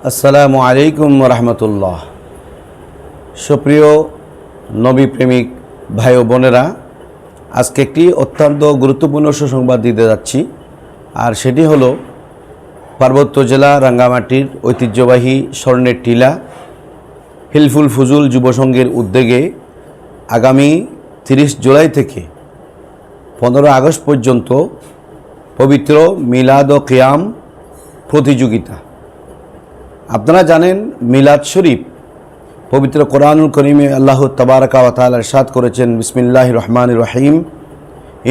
আসসালামু আলাইকুম রহমতুল্লাহ। সুপ্রিয় নবী প্রেমিক ভাই ও বোনেরা, আজকে একটি অত্যন্ত গুরুত্বপূর্ণ সুসংবাদ দিতে যাচ্ছি। আর সেটি হলো পার্বত্য জেলা রাঙ্গামাটির ঐতিহ্যবাহী স্বর্ণের টিলা হিলফুল ফুজুল যুব সংঘের উদ্যোগে আগামী 30 জুলাই থেকে 15 আগস্ট পর্যন্ত পবিত্র মিলাদ ও কিয়াম প্রতিযোগিতা। আপনারা জানেন মিলাদ শরীফ পবিত্র কোরআনুল করিমে আল্লাহ তাবারাকা ওয়া তাআলা ইরশাদ করেছেন, বিসমিল্লাহির রহমানির রহিম,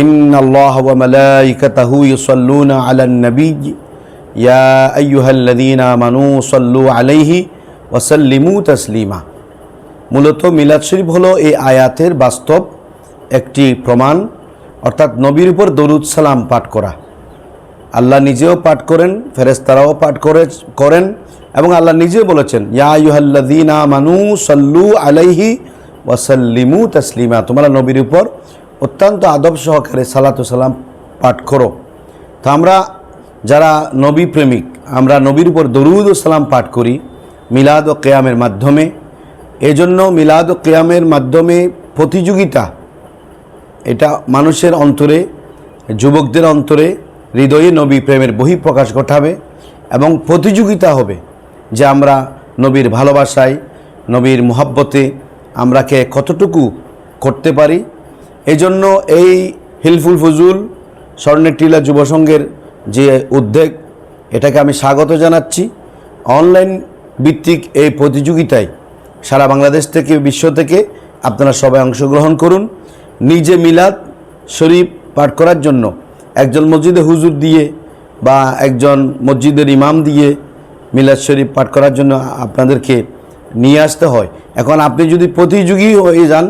ইন্নাল্লাহা ওয়া মালাইকাতাহু ইউসাল্লুনা আলান নবী ইয়া আইয়ুহাল্লাযীনা আমানু সাল্লু আলাইহি ওয়া সাল্লিমু তাসলিমা। মূলত মিলাদ শরীফ হলো এই আয়াতের বাস্তব একটি প্রমাণ, অর্থাৎ নবীর উপর দরুদ সালাম পাঠ করা। আল্লাহ নিজেও পাঠ করেন, ফেরেশতারাও পাঠ করেন এবং আল্লাহ নিজেও বলেছেন, ইয়া আইয়ুহাল্লাযীনা আমানু সাল্লু আলাইহি ওয়া সাল্লিমু তাসলিমা, তোমরা নবীর উপর অত্যন্ত আদব সহকারে সালাতু সালাম পাঠ করো। তো আমরা যারা নবী প্রেমিক, আমরা নবীর উপর দরুদ ও সালাম পাঠ করি মিলাদ ও কিয়ামের মাধ্যমে। এজন্য মিলাদ ও কিয়ামের মাধ্যমে প্রতিযোগিতা, এটা মানুষের অন্তরে, যুবকদের অন্তরে, হৃদয়ে নবী প্রেমের বহিঃপ্রকাশ ঘটাবে এবং প্রতিযোগিতা হবে যে আমরা নবীর ভালোবাসায়, নবীর মুহাব্বতে আমরা কে কতটুকু করতে পারি। এজন্য এই হিলফুল ফুজুল স্বর্ণের টিলা যুব সংঘের যে উদ্যোগ, এটাকে আমি স্বাগত জানাচ্ছি। অনলাইন ভিত্তিক এই প্রতিযোগিতায় সারা বাংলাদেশ থেকে, বিশ্ব থেকে আপনারা সবাই অংশগ্রহণ করুন। নিজে মিলাদ শরীফ পাঠ করার জন্য একজন মসজিদে হুজুর দিয়ে বা একজন মসজিদের ইমাম দিয়ে মিলাদ শরীফ পাঠ করার জন্য আপনাদেরকে নিয়ে আসতে হয়। এখন আপনি যদি প্রতিযোগী হয়ে যান,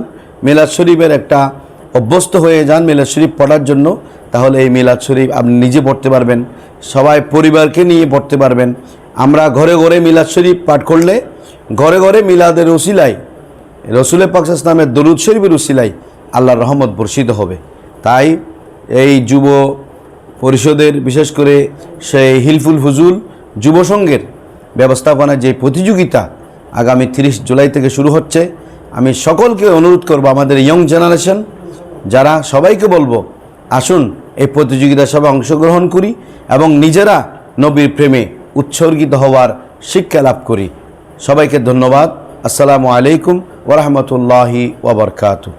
মিলাদ শরীফের একটা অভ্যস্ত হয়ে যান মিলাদ শরীফ পড়ার জন্য, তাহলে এই মিলাদ শরীফ আপনি নিজে পড়তে পারবেন, সবাই পরিবারকে নিয়ে পড়তে পারবেন। আমরা ঘরে ঘরে মিলাদ শরীফ পাঠ করলে ঘরে ঘরে মিলাদের উসিলায়, রসুল পাক সাল্লাল্লাহু আলাইহি ওয়াসাল্লামের দরুদ শরীফের উসিলায় আল্লাহর রহমত বর্ষিত হবে। তাই এই যুব পরিষদের, বিশেষ করে সেই হিলফুল ফুজুল যুব সংঘের ব্যবস্থাপনায় যে প্রতিযোগিতা আগামী 30 জুলাই থেকে শুরু হচ্ছে, আমি সকলকে অনুরোধ করব, আমাদের ইয়ং জেনারেশন যারা, সবাইকে বলবো, আসুন এই প্রতিযোগিতায় সবাই অংশগ্রহণ করি এবং নিজেরা নবীর প্রেমে উৎসর্গিত হওয়ার শিক্ষা লাভ করি। সবাইকে ধন্যবাদ। আসসালামু আলাইকুম ওয়া রাহমাতুল্লাহি ওয়া বারাকাতুহু।